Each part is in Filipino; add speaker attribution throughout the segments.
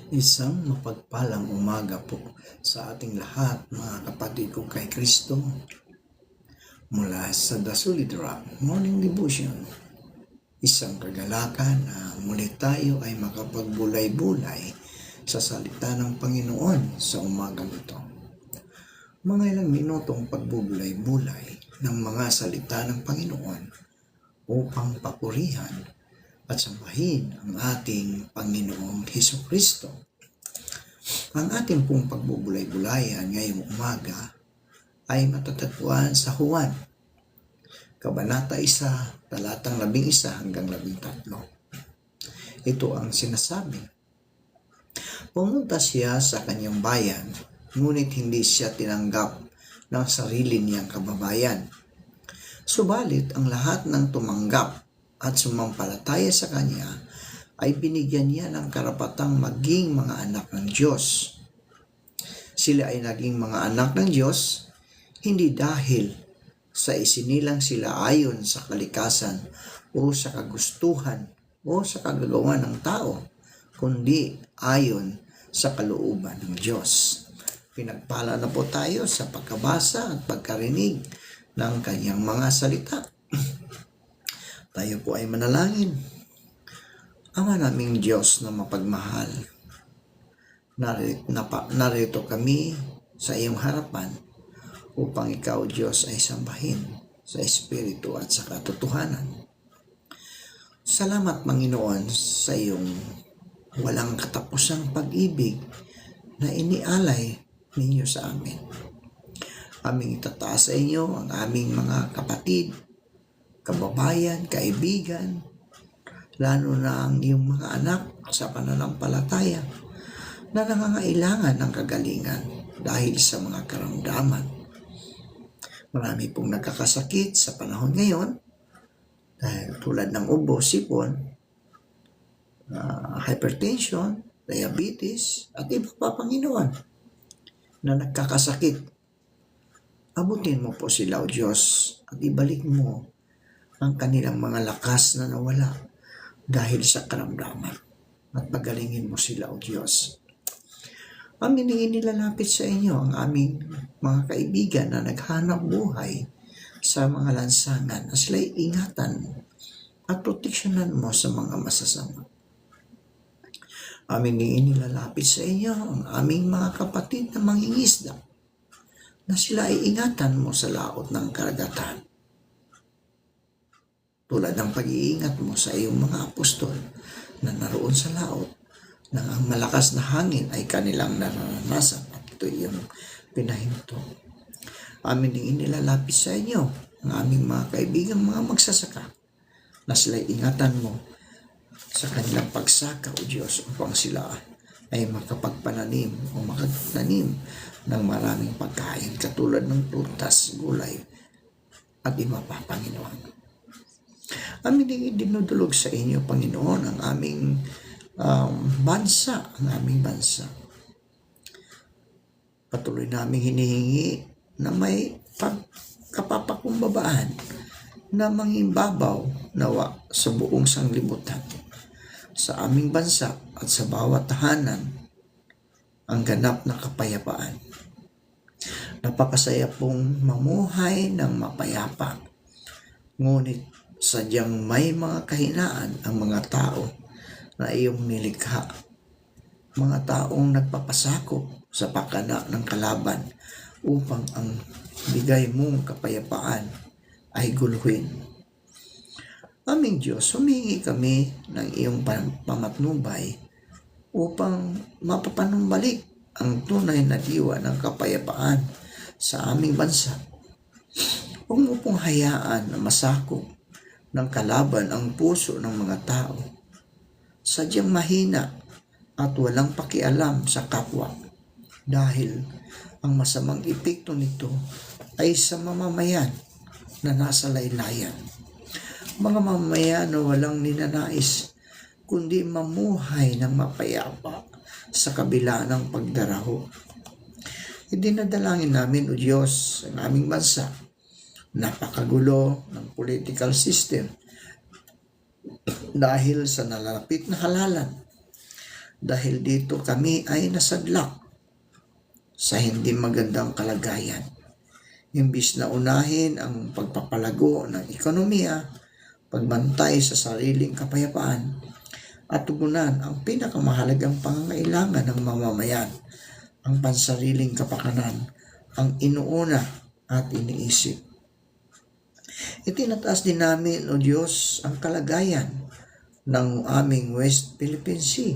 Speaker 1: Isang mapagpalang umaga po sa ating lahat, mga kapatid ko kay Kristo, mula sa The Solid Rock Morning Devotion. Isang kagalakan na muli tayo ay makapagbulay-bulay sa salita ng Panginoon sa umagang ito. Mga ilang minutong pagbubulay-bulay ng mga salita ng Panginoon upang papurihan at sambahin ang ating Panginoong Hesukristo. Ang ating pong pagbubulay-bulayan ngayong umaga ay matatagpuan sa Juan, Kabanata 1, talatang 11 hanggang 13. Ito ang sinasabi. Pumunta siya sa kanyang bayan, ngunit hindi siya tinanggap ng sarili niyang kababayan. Subalit ang lahat ng tumanggap at sumampalataya sa kanya ay binigyan niya ng karapatang maging mga anak ng Diyos. Sila ay naging mga anak ng Diyos hindi dahil sa isinilang sila ayon sa kalikasan o sa kagustuhan o sa kagagawa ng tao, kundi ayon sa kalooban ng Diyos. Pinagpala na po tayo sa pagkabasa at pagkarinig ng kanyang mga salita. Tayo po ay manalangin. Ama naming Diyos na mapagmahal, narito kami sa iyong harapan upang ikaw, Diyos, ay sambahin sa Espiritu at sa katotohanan. Salamat, Panginoon, sa iyong walang katapusang pag-ibig na inialay ninyo sa amin. Aming itataas sa inyo ang aming mga kapatid, kababayan, kaibigan, lalo na ang iyong mga anak sa pananampalataya na nangangailangan ng kagalingan dahil sa mga karamdaman. Marami pong nagkakasakit sa panahon ngayon dahil tulad ng ubo, sipon, hypertension, diabetes, at iba pa, Panginoon, na nagkakasakit. Abutin mo po sila, O Diyos, at ibalik mo ang kanilang mga lakas na nawala dahil sa karamdaman. At pagalingin mo sila, O Diyos. Amin nilalapit sa inyo ang aming mga kaibigan na naghanap buhay sa mga lansangan na sila'y ingatan at proteksyonan mo sa mga masasama. Amin nilalapit sa inyo ang aming mga kapatid na mangingisda na sila ay ingatan mo sa laot ng karagatan. Tulad ng pag-iingat mo sa iyong mga apostol na naroon sa laot, na ang malakas na hangin ay kanilang naranasan at ito yung pinahinto. Amin din inilalapit sa inyo ang aming mga kaibigang mga magsasaka na sila'y ingatan mo sa kanilang pagsaka, O Diyos, upang sila ay makapagpananim o makagtanim ng maraming pagkain katulad ng prutas, gulay at iba pa, Panginoon. Amin din dinudulog sa inyo, Panginoon, ang aming bansa, ang aming bansa. Patuloy namin hinihingi na may kapapakumbabaan na mangimbabaw nawa sa buong sanglibutan, sa aming bansa at sa bawat tahanan ang ganap na kapayapaan. Napakasaya pong mamuhay ng mapayapa, ngunit sadyang may mga kahinaan ang mga tao na iyong nilikha, mga taong nagpapasakop sa pakana ng kalaban upang ang bigay mong kapayapaan ay guluhin. Aming Diyos, humingi kami ng iyong pamatnubay upang mapapanumbalik ang tunay na diwa ng kapayapaan sa aming bansa. Huwag mo pong hayaan na masakop ng kalaban ang puso ng mga tao, sadyang mahina at walang pakialam sa kapwa dahil ang masamang epekto nito ay sa mamamayan na nasa laylayan. Mga mamamayan na walang ninanais kundi mamuhay ng mapayapa sa kabila ng pagdaraho. Idinadalangin namin, O Diyos, ang aming bansa. Napakagulo ng political system dahil sa nalalapit na halalan dahil dito kami ay nasadlak sa hindi magandang kalagayan. Imbis na unahin ang pagpapalago ng ekonomiya, pagbantay sa sariling kapayapaan, at tugunan ang pinakamahalagang pangangailangan ng mamamayan, ang pansariling kapakanan, ang inuuna at iniisip. Itinataas din namin, O Diyos, ang kalagayan ng aming West Philippine Sea.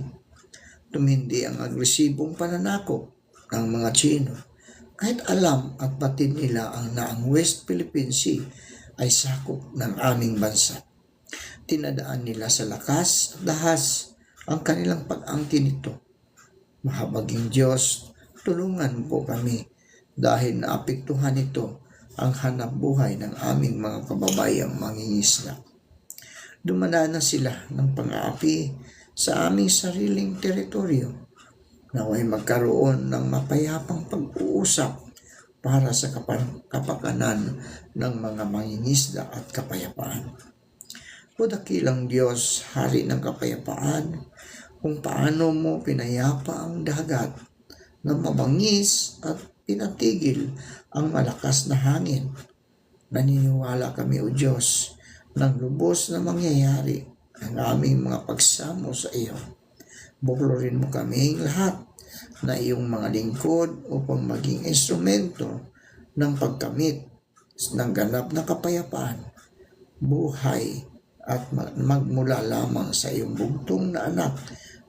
Speaker 1: Tumindi ang agresibong pananakop ng mga Tsino, kahit alam at batid nila na ang West Philippine Sea ay sakop ng aming bansa. Tinadaan nila sa lakas at dahas ang kanilang pag-angkin nito. Mahabaging Diyos, tulungan po kami dahil naapektuhan nito ang hanap buhay ng aming mga kababayang mangingisda. Dumadaan na sila ng pang-aapi sa aming sariling teritoryo. Naway magkaroon ng mapayapang pag-uusap para sa kapakanan ng mga mangingisda at kapayapaan. O dakilang Diyos, Hari ng kapayapaan, kung paano mo pinayapa ang dagat na mabangis at pinatigil ang malakas na hangin. Naniniwala kami, O Diyos, ng lubos na mangyayari ang aming mga pagsamo sa iyo. Buklorin mo kaming lahat na iyong mga lingkod upang maging instrumento ng pagkamit ng ganap na kapayapaan, buhay, at magmula lamang sa iyong bugtong na anak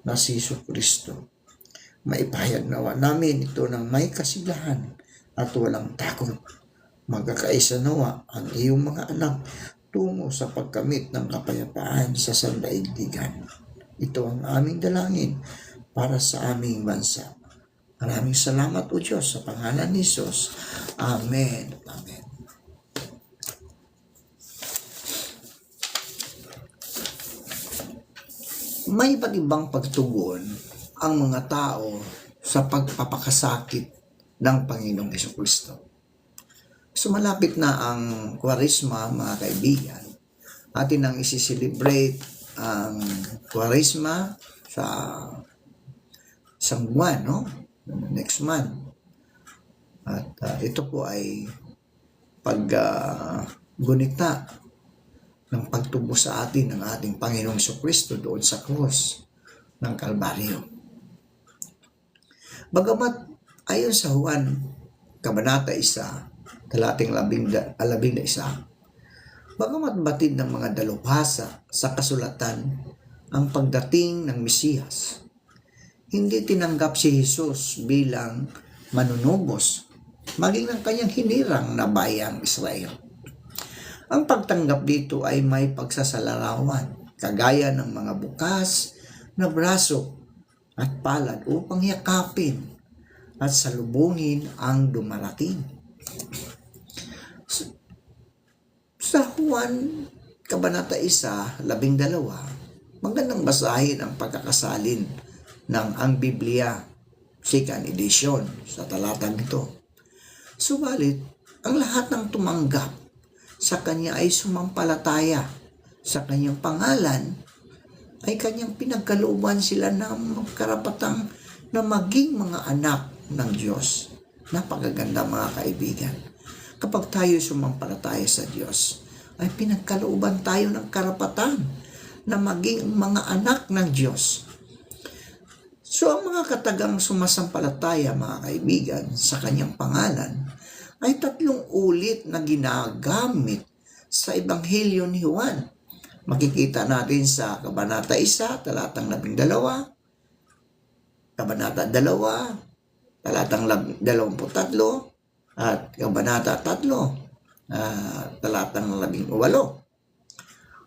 Speaker 1: na si Jesucristo. Maipahayag nawa namin ito ng may kasigahan at walang takot. Magkakaisa nawa ang iyong mga anak tungo sa pagkamit ng kapayapaan sa sandaigdigan. Ito ang aming dalangin para sa aming bansa. Maraming salamat, O Diyos, sa pangalan ni Jesus. Amen. Amen. May iba't ibang pagtugon ang mga tao sa pagpapakasakit ng Panginoong Jesucristo. So malapit na ang Kwaresma, mga kaibigan. Atin ang isi-celebrate ang Kwaresma sa isang buwan, no? Next month. At ito po ay paggunita ng pagtubo sa atin ng ating Panginoong Jesucristo doon sa krus ng Kalbaryo. Bagamat ayon sa Juan, Kabanata 1, talating 11, bagamat batid ng mga dalubhasa sa kasulatan ang pagdating ng Mesiyas, hindi tinanggap si Jesus bilang manunubos, maging ng kanyang hinirang na bayang Israel. Ang pagtanggap dito ay may pagsasalarawan, kagaya ng mga bukas na braso at palad upang yakapin at salubungin ang dumarating. Sa Juan, Kabanata 1, 12, magandang basahin ang pagkakasalin ng ang Biblia, 2nd edition, sa talatang ito. Subalit, ang lahat ng tumanggap sa kanya ay sumampalataya sa kanyang pangalan, ay kanyang pinagkalooban sila ng karapatang na maging mga anak ng Diyos. Napakaganda, mga kaibigan. Kapag tayo sumampalataya sa Diyos, ay pinagkalooban tayo ng karapatan na maging mga anak ng Diyos. So ang mga katagang sumasampalataya, mga kaibigan, sa kanyang pangalan, ay 3 ulit na ginagamit sa Ebanghelyo ni Juan. Makikita natin sa Kabanata 1, talatang 12, Kabanata 2, talatang 23, at Kabanata 3, talatang 18.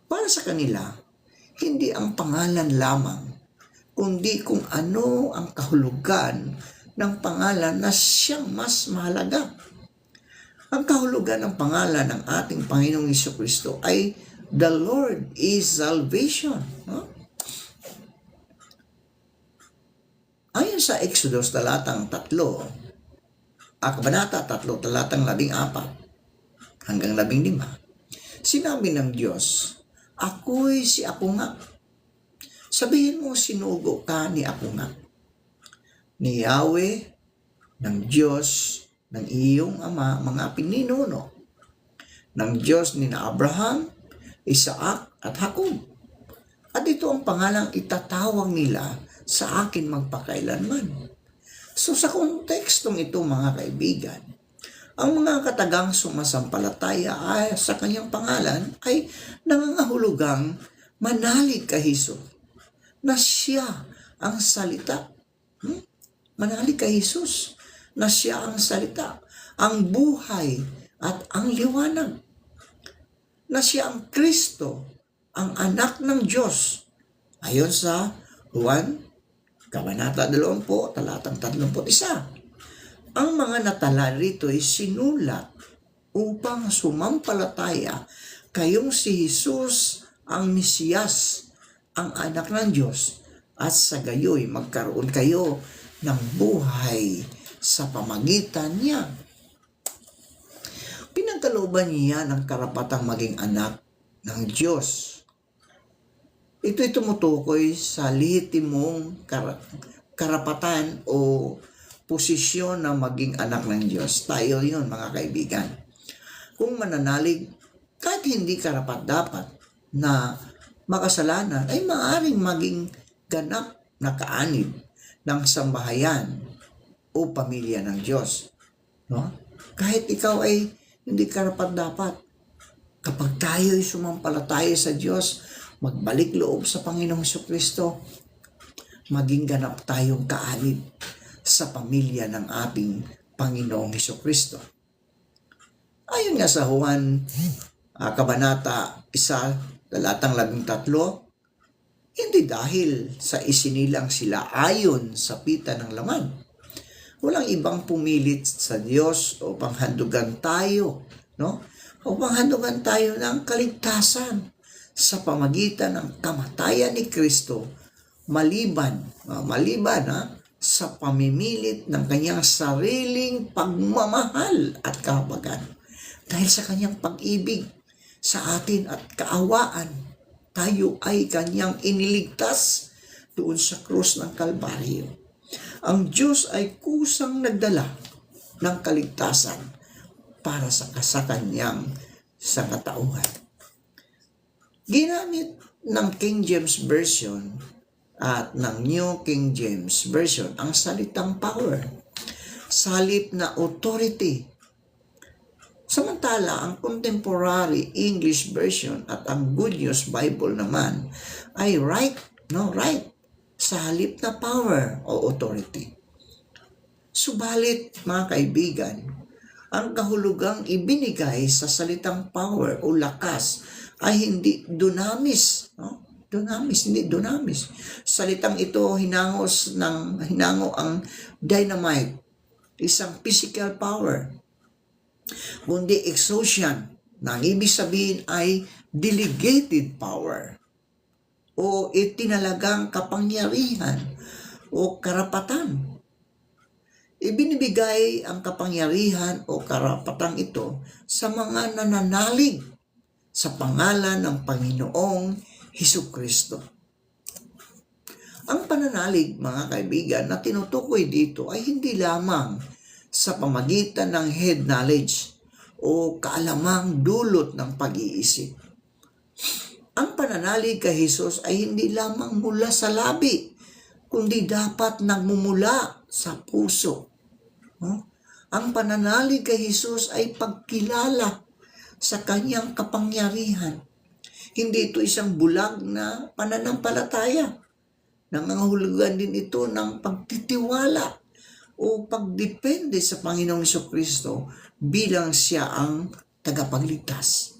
Speaker 1: Para sa kanila, hindi ang pangalan lamang, kundi kung ano ang kahulugan ng pangalan na siyang mas mahalaga. Ang kahulugan ng pangalan ng ating Panginoong Jesucristo ay the Lord is salvation. No? Ayon sa Exodus talatang 3, Kabanata 3, talatang 14 hanggang 15, sinabi ng Diyos, ako'y si ako nga. Sabihin mo, sinugo ka ni ako nga, ni Yahweh, ng Diyos, ng iyong ama, mga pininuno, ng Diyos ni na Abraham, Isaac at Jacob. At ito ang pangalang itatawag nila sa akin magpakailanman. So sa kontekstong ito mga kaibigan, ang mga katagang sumasampalataya ay sa kanyang pangalan ay nangangahulugang manalig kay Jesus na siya ang salita. Manalig kay Jesus na siya ang salita, ang buhay at ang liwanag. Na siya ang Kristo, ang anak ng Diyos. Ayon sa Juan, Kabanata 20, talatang 31. Ang mga natala rito ay sinulat upang sumampalataya kayong si Jesus ang Mesiyas, ang anak ng Diyos, at sa gayoy magkaroon kayo ng buhay sa pamagitan niya. Pinagkalooban niya ng karapatang maging anak ng Diyos. Ito'y tumutukoy sa lehitimong karapatan o posisyon na maging anak ng Diyos. Tayo yun mga kaibigan. Kung mananalig, kahit hindi karapat-dapat na makasalanan, ay maaaring maging ganap na kaanib ng sambahayan o pamilya ng Diyos. No? Kahit ikaw ay hindi karapat-dapat, kapag tayo ay sumampalataya sa Diyos, magbalik loob sa Panginoong Jesucristo, maging ganap tayong kaanib sa pamilya ng ating Panginoong Jesucristo. Ayon nga sa Juan, Kabanata 1, talatang 13, hindi dahil sa isinilang sila ayon sa pita ng laman. Walang ibang pumilit sa Diyos upang handugan tayo, no? Upang handugan tayo ng kaligtasan sa pamagitan ng kamatayan ni Kristo, maliban sa pamimilit ng kanyang sariling pagmamahal at kahabagan. Dahil sa kanyang pag-ibig sa atin at kaawaan, tayo ay kanyang iniligtas doon sa krus ng Kalbaryo. Ang Diyos ay kusang nagdala ng kaligtasan para sa kanyang sangkatauhan. Ginamit ng King James Version at ng New King James Version ang salitang power sa halip na authority. Samantala, ang Contemporary English Version at ang Good News Bible naman ay right sa halip na power o authority. Subalit, mga kaibigan, ang kahulugang ibinigay sa salitang power o lakas ay hindi dunamis, hindi dunamis. Salitang ito hinango ang dynamite, isang physical power, kundi exousian, na ang ibig sabihin ay delegated power o itinalagang kapangyarihan o karapatan. Ibinibigay ang kapangyarihan o karapatang ito sa mga nananalig sa pangalan ng Panginoong Hesukristo. Ang pananalig, mga kaibigan, na tinutukoy dito ay hindi lamang sa pamagitan ng head knowledge o kaalamang dulot ng pag-iisip. Ang pananalig kay Jesus ay hindi lamang mula sa labi, kundi dapat nagmumula sa puso. Ang pananalig kay Jesus ay pagkilala sa kanyang kapangyarihan. Hindi ito isang bulag na pananampalataya. Nangangahulugan din ito ng pagtitiwala o pagdepende sa Panginoong Jesucristo bilang siya ang tagapagligtas.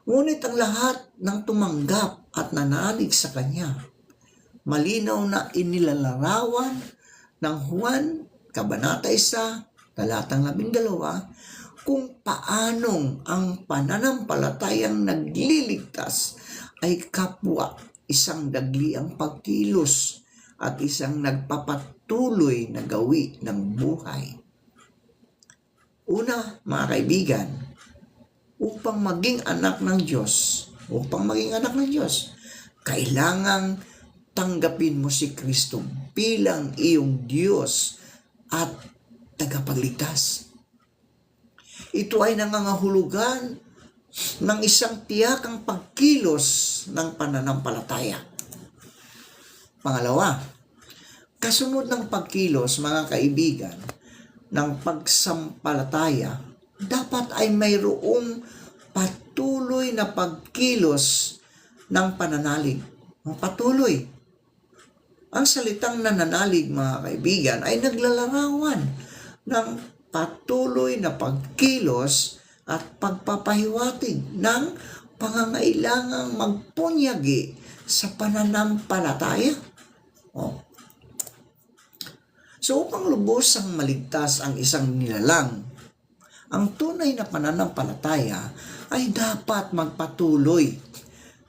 Speaker 1: Ngunit ang lahat ng tumanggap at nanalig sa Kanya, malinaw na inilalarawan ng Juan, Kabanata 1, talatang 12, kung paanong ang pananampalatayang nagliligtas ay kapwa isang dagliang pagkilos at isang nagpapatuloy na gawi ng buhay. Una, mga kaibigan, upang maging anak ng Diyos, kailangang tanggapin mo si Kristo bilang iyong Diyos at tagapagligtas. Ito ay nangangahulugan ng isang tiyakang pagkilos ng pananampalataya. Pangalawa, kasunod ng pagkilos, mga kaibigan, ng pagsampalataya, dapat ay mayroong patuloy na pagkilos ng pananalig. Patuloy. Ang salitang nananalig, mga kaibigan, ay naglalarawan ng patuloy na pagkilos at pagpapahiwatig ng pangangailangang magpunyagi sa pananampalataya. So upang lubusang maligtas ang isang nilalang, ang tunay na pananampalataya ay dapat magpatuloy.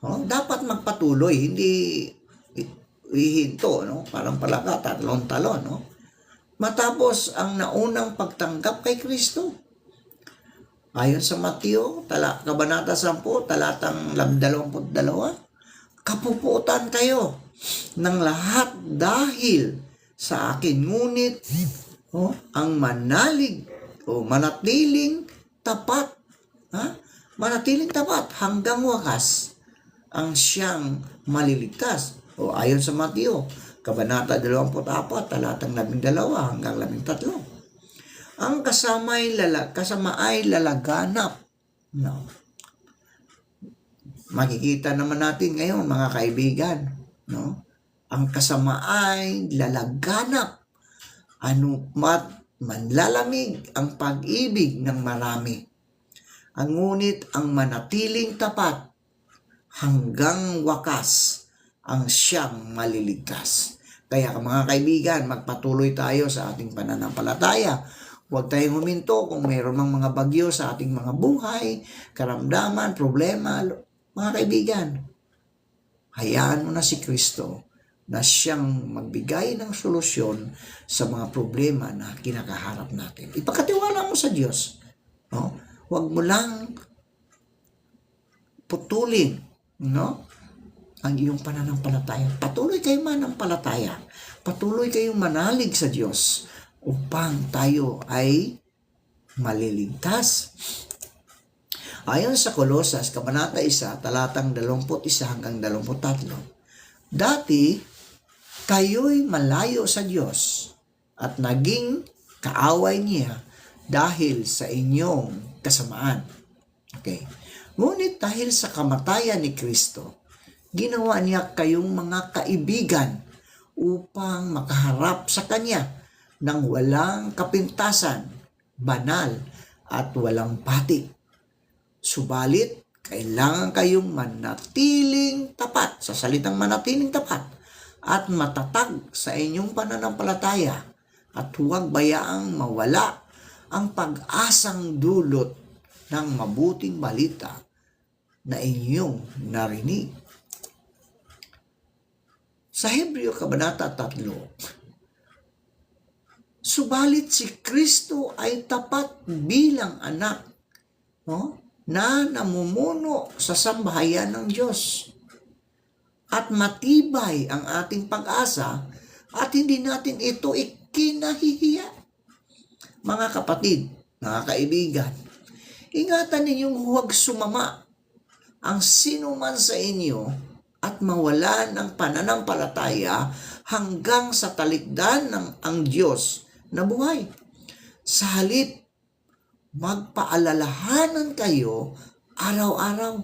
Speaker 1: Dapat magpatuloy, hindi ihinto, parang palaka, talon-talon. Matapos ang naunang pagtanggap kay Kristo. Ayon sa Mateo, Kabanata 10, talatang 22, kapuputan kayo ng lahat dahil sa akin, ngunit ang manatiling tapat, manatiling tapat hanggang wakas ang siyang maliligtas. Ayon sa Mateo, Kabanata 24, talatang 12 hanggang 13. Ang kasama ay lalaganap. Makikita naman natin ngayon, mga kaibigan, ang kasama ay lalaganap. Manlalamig ang pag-ibig ng marami. Ngunit ang manatiling tapat hanggang wakas ang siyang maliligtas. Kaya mga kaibigan, magpatuloy tayo sa ating pananampalataya. Huwag tayong huminto kung mayroon ng mga bagyo sa ating mga buhay, karamdaman, problema. Mga kaibigan, hayaan mo na si Kristo na siyang magbigay ng solusyon sa mga problema na kinakaharap natin. Ipakatiwala mo sa Diyos. Huwag mo lang putulin, ang iyong pananampalataya. Patuloy kayong manampalataya. Patuloy kayong manalig sa Diyos upang tayo ay maliligtas. Ayon sa Kolosas, Kabanata 1, talatang 21 hanggang 23, dati, kayo'y malayo sa Diyos at naging kaaway niya dahil sa inyong kasamaan. Okay. Ngunit dahil sa kamatayan ni Kristo, ginawa niya kayong mga kaibigan upang makaharap sa Kanya ng walang kapintasan, banal, at walang pati. Subalit, kailangan kayong manatiling tapat, sa salitang manatiling tapat, at matatag sa inyong pananampalataya, at huwag bayaang mawala ang pag-asang dulot ng mabuting balita na inyong narinig. Sa Hebreo Kabanata 3, subalit si Kristo ay tapat bilang anak, na namumuno sa sambahayan ng Diyos. At matibay ang ating pag-asa at hindi natin ito ikinahihiya. Mga kapatid, mga kaibigan, ingatan ninyong huwag sumama ang sino man sa inyo at mawalan ng pananampalataya hanggang sa talikdan ng ang Diyos na buhay. Sa halip, magpaalalahanan kayo araw-araw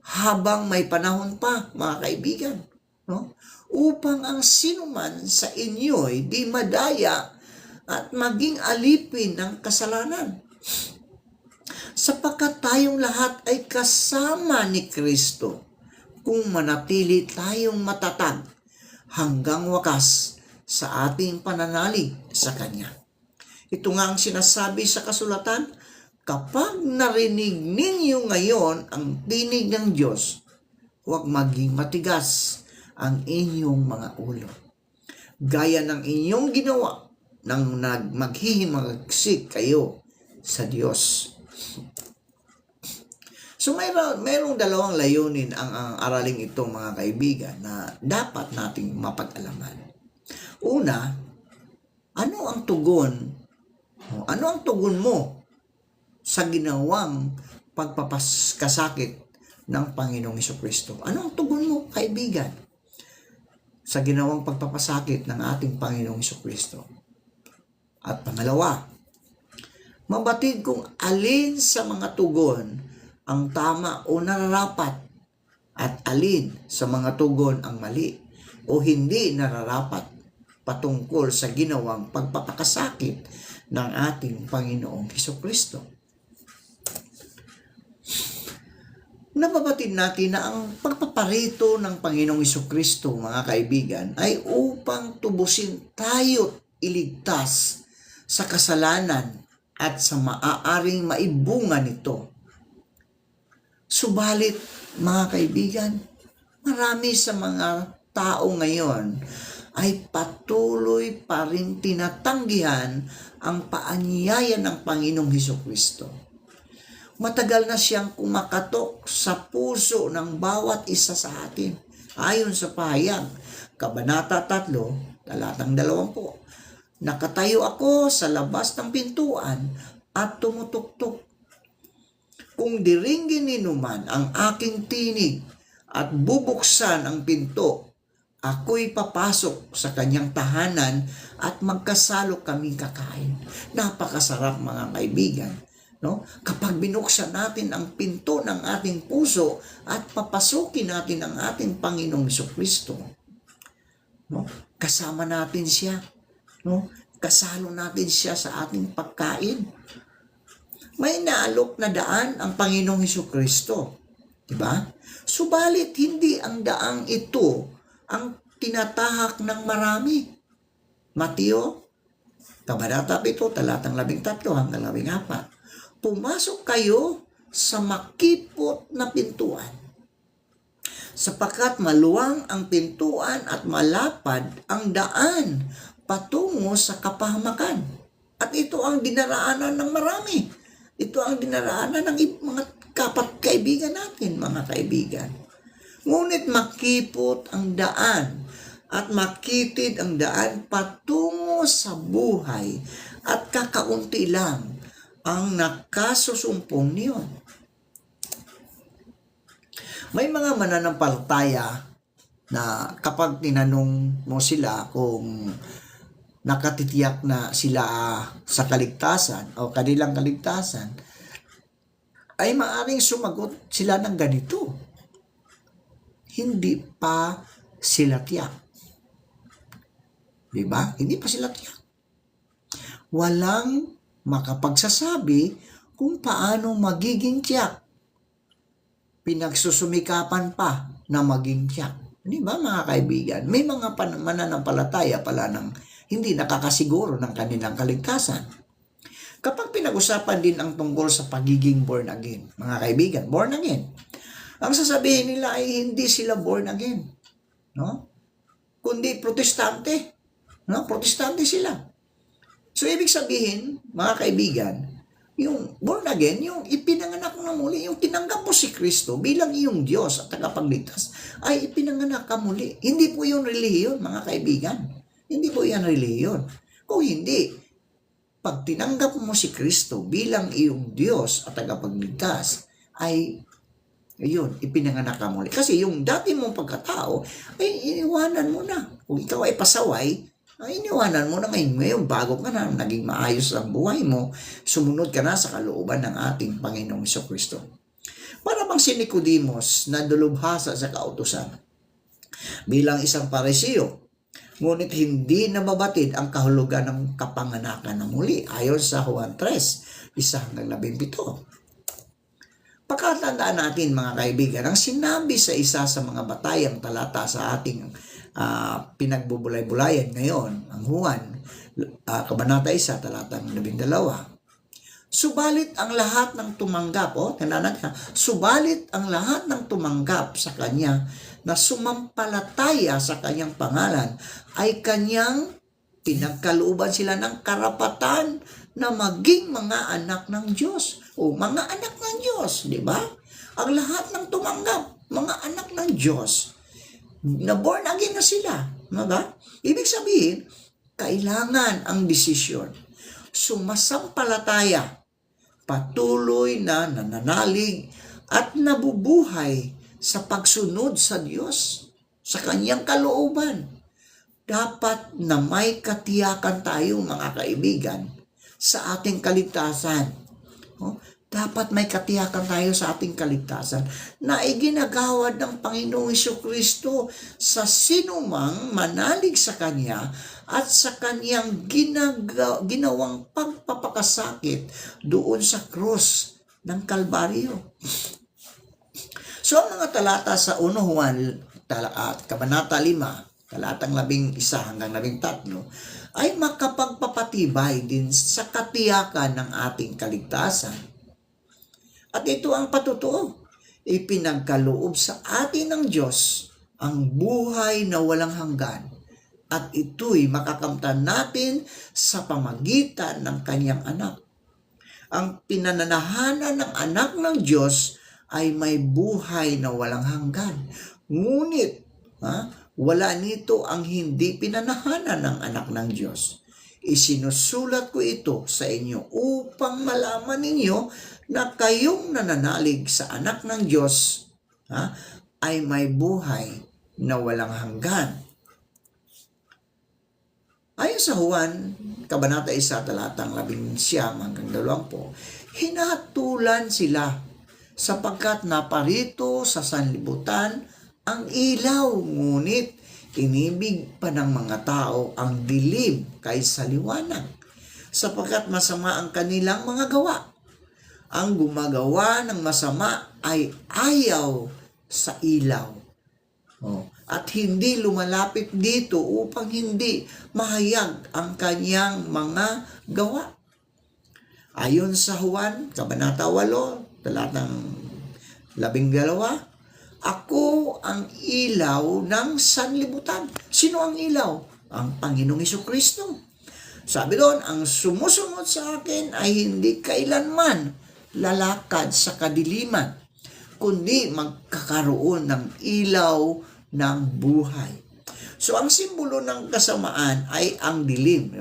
Speaker 1: habang may panahon pa, mga kaibigan, upang ang sinuman sa inyo'y di madaya at maging alipin ng kasalanan. Sapagkat tayong lahat ay kasama ni Kristo kung manatili tayong matatag hanggang wakas sa ating pananalig sa Kanya. Ito nga ang sinasabi sa kasulatan, kapag narinig ninyo ngayon ang tinig ng Diyos, huwag maging matigas ang inyong mga ulo. Gaya ng inyong ginawa nang maghihimagsik kayo sa Diyos. So mayroong dalawang layunin ang araling ito mga kaibigan na dapat nating mapag-alaman. Una, ano ang tugon? Ano ang tugon mo sa ginawang pagpapakasakit ng Panginoong Hesukristo? Ano ang tugon mo, kaibigan, sa ginawang pagpapasakit ng ating Panginoong Hesukristo? At pangalawa, mabatid kung alin sa mga tugon ang tama o nararapat at alin sa mga tugon ang mali o hindi nararapat patungkol sa ginawang pagpapakasakit ng ating Panginoong Hesukristo. Nababatid natin na ang pagpaparito ng Panginoong Hesukristo, mga kaibigan, ay upang tubusin tayo't iligtas sa kasalanan at sa maaaring maibunga nito. Subalit, mga kaibigan, marami sa mga tao ngayon ay patuloy pa rin tinatanggihan ang paanyaya ng Panginoong Hesukristo. Matagal na siyang kumakatok sa puso ng bawat isa sa atin. Ayon sa pahayag, Kabanata 3, talatang 20. Nakatayo ako sa labas ng pintuan at tumutuktok. Kung diringgin ninuman ang aking tinig at bubuksan ang pinto, ako'y papasok sa kanyang tahanan at magkasalo kaming kakain. Napakasarap, mga kaibigan, no? Kapag binuksan natin ang pinto ng ating puso at papasukin natin ang ating Panginoong Hesukristo, no? Kasama natin siya, no? Kasalo natin siya sa ating pagkain. May naalok na daan ang Panginoong Hesukristo, di ba? Subalit hindi ang daang ito ang tinatahak ng marami. Mateo, Kabanata 7, talatang 13 hanggang 14. Pumasok kayo sa makipot na pintuan, sapagkat maluwang ang pintuan at malapad ang daan patungo sa kapahamakan. At ito ang dinaraanan ng marami. Ito ang dinaraanan ng mga kaibigan natin, mga kaibigan. Ngunit makipot ang daan at makitid ang daan patungo sa buhay at kakaunti lang ang nakasusumpong niyon. May mga mananampalataya na kapag tinanong mo sila kung nakatitiyak na sila sa kaligtasan o kanilang kaligtasan, ay maaring sumagot sila ng ganito: hindi pa sila tiyak. Diba? Hindi pa sila tiyak. Walang makapagsasabi kung paano magiging tiyak. Pinagsusumikapan pa na maging tiyak. Diba, mga kaibigan? May mga mananampalataya pala ng hindi nakakasiguro ng kanilang kaligtasan. Kapag pinag-usapan din ang tungkol sa pagiging born again, mga kaibigan, born again, ang sasabihin nila ay hindi sila born again, no? Kundi protestante, no? Protestante sila. So, ibig sabihin, mga kaibigan, yung born again, yung ipinanganak na muli, yung tinanggap mo si Kristo bilang iyong Diyos at tagapagligtas, ay ipinanganak ka muli. Hindi po yung relihiyon, mga kaibigan. Hindi po yan relihiyon. Kung hindi, pag tinanggap mo si Kristo bilang iyong Diyos at tagapagligtas, ay yun, ipinanganak ka muli. Kasi yung dati mong pagkatao, ay iniwanan mo na. Kung ikaw ay pasaway, ay iniwanan mo na ngayon, bago ka na, naging maayos ang buhay mo, sumunod ka na sa kalooban ng ating Panginoong Hesukristo. Para bang si Nicodemos na dulubhasa sa kautusan bilang isang Pariseo, ngunit hindi nababatid ang kahulugan ng kapanganakan na muli ayon sa Juan 3, 1-17. Pagkatandaan natin, mga kaibigan, ang sinabi sa isa sa mga batayang talata sa ating pinagbubulay-bulayan ngayon, ang Juan, Kabanata 1, talatang 12. Subalit ang lahat ng tumanggap, subalit ang lahat ng tumanggap sa kanya na sumampalataya sa kanyang pangalan ay kanyang pinagkalooban sila ng karapatan na maging mga anak ng Diyos o mga anak ng Diyos, di ba? Ang lahat ng tumanggap, mga anak ng Diyos, na born again na sila. Diba? Ibig sabihin, kailangan ang desisyon. Sumasampalataya, patuloy na nananalig at nabubuhay sa pagsunod sa Diyos, sa kanyang kalooban. Dapat na may katiyakan tayo, mga kaibigan, sa ating kaligtasan. Dapat may katiyakan tayo sa ating kaligtasan na iginagawad ng Panginoong Jesucristo sa sinumang manalig sa Kanya at sa Kanyang ginawang pagpapakasakit doon sa krus ng Kalbaryo. So, ang mga talata sa 1 Juan, Kabanata 5, talatang 11 hanggang 13, ay makapagpapatibay din sa katiyakan ng ating kaligtasan. At ito ang patotoo, ipinagkaloob sa atin ng Diyos ang buhay na walang hanggan. At ito'y makakamtan natin sa pamagitan ng kanyang anak. Ang pinananahanan ng anak ng Diyos ay may buhay na walang hanggan. Ngunit, wala nito ang hindi pinanahanan ng anak ng Diyos. Isinusulat ko ito sa inyo upang malaman ninyo na kayong nananalig sa anak ng Diyos ay may buhay na walang hanggan. Ayon sa Juan, Kabanata 1, talatang 11 hanggang 20, hinatulan sila sapagkat naparito sa sanlibutan ang ilaw, ngunit inibig pa ng mga tao ang dilim kaysa liwanag, sapagkat masama ang kanilang mga gawa. Ang gumagawa ng masama ay ayaw sa ilaw. At hindi lumalapit dito upang hindi mahayag ang kanyang mga gawa. Ayon sa Juan, Kabanata 8, talatang 12, ako ang ilaw ng sanlibutan. Sino ang ilaw? Ang Panginoong Jesucristo. Sabi doon, ang sumusunod sa akin ay hindi kailanman lalakad sa kadiliman, kundi magkakaroon ng ilaw ng buhay. So, ang simbolo ng kasamaan ay ang dilim.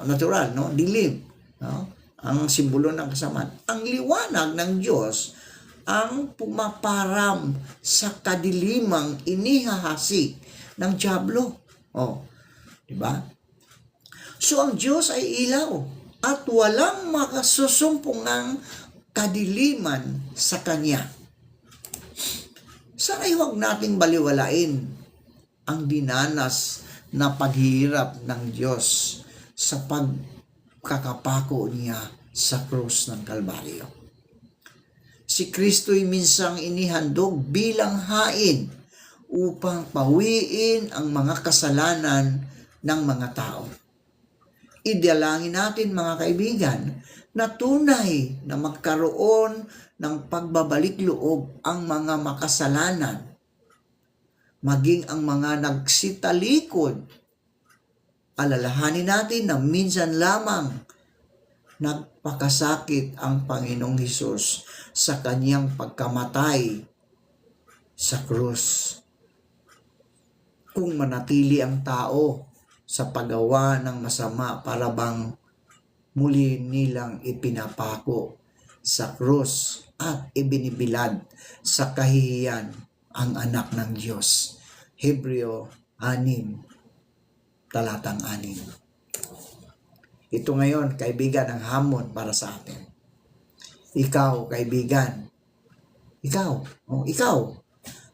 Speaker 1: Natural, no? Dilim. No? Ang simbolo ng kasamaan. Ang liwanag ng Diyos ang pumaparam sa kadilimang inihahasi ng dyablo. Diba? So, ang Diyos ay ilaw at walang makasusumpungang kadiliman sa Kanya. Sana'y huwag nating baliwalain ang dinanas na paghihirap ng Diyos sa pagkakapako niya sa krus ng Kalbaryo. Si Kristo'y minsang inihandog bilang hain upang pawiin ang mga kasalanan ng mga tao. Idalangin natin, mga kaibigan, na tunay na magkaroon ng pagbabalik loob ang mga makasalanan, maging ang mga nagsitalikod. Alalahanin natin na minsan lamang nagpakasakit ang Panginoong Hesus sa kanyang pagkamatay sa krus. Kung manatili ang tao sa paggawa ng masama, para bang muli nilang ipinapako sa krus at ibinibilad sa kahihiyan ang anak ng Diyos. Hebreo 6, talatang 6. Ito ngayon, kaibigan, ang hamon para sa atin. Ikaw, kaibigan, ikaw,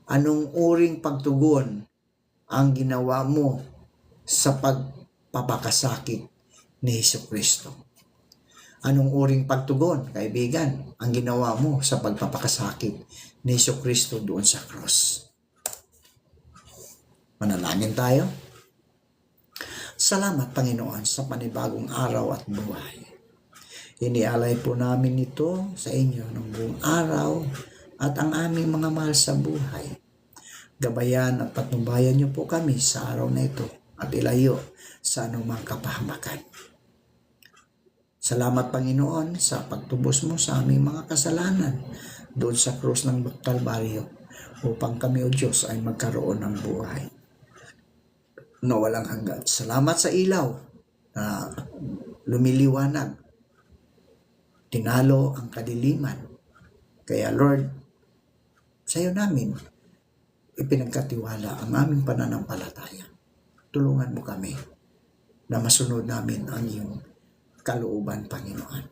Speaker 1: anong uring pagtugon ang ginawa mo sa pagpapakasakit ni Jesucristo? Anong uring pagtugon, kaibigan, ang ginawa mo sa pagpapakasakit ni Jesucristo doon sa cross? Manalangin tayo. Salamat, Panginoon, sa panibagong araw at buhay. Inialay po namin ito sa inyo ng buong araw at ang aming mga mahal sa buhay. Gabayan at patnubayan niyo po kami sa araw na ito at ilayo sa anumang kapahamakan. Salamat, Panginoon, sa pagtubos mo sa aming mga kasalanan doon sa krus ng Kalbaryo upang kami, O Diyos, ay magkaroon ng buhay na walang hanggan. Salamat sa ilaw na lumiliwanag, tinalo ang kadiliman. Kaya Lord, sa iyo namin ipinagkatiwala ang aming pananampalataya. Tulungan mo kami na masunod namin ang iyong kalooban, Panginoon.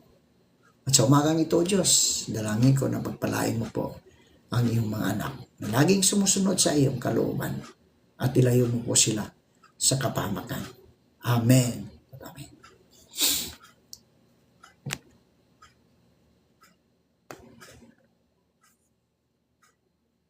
Speaker 1: At sa umagang ito, Diyos, dalangin ko na pagpalain mo po ang iyong mga anak na laging sumusunod sa iyong kalooban at ilayo mo po sila sa kapahamakan. Amen. Amen.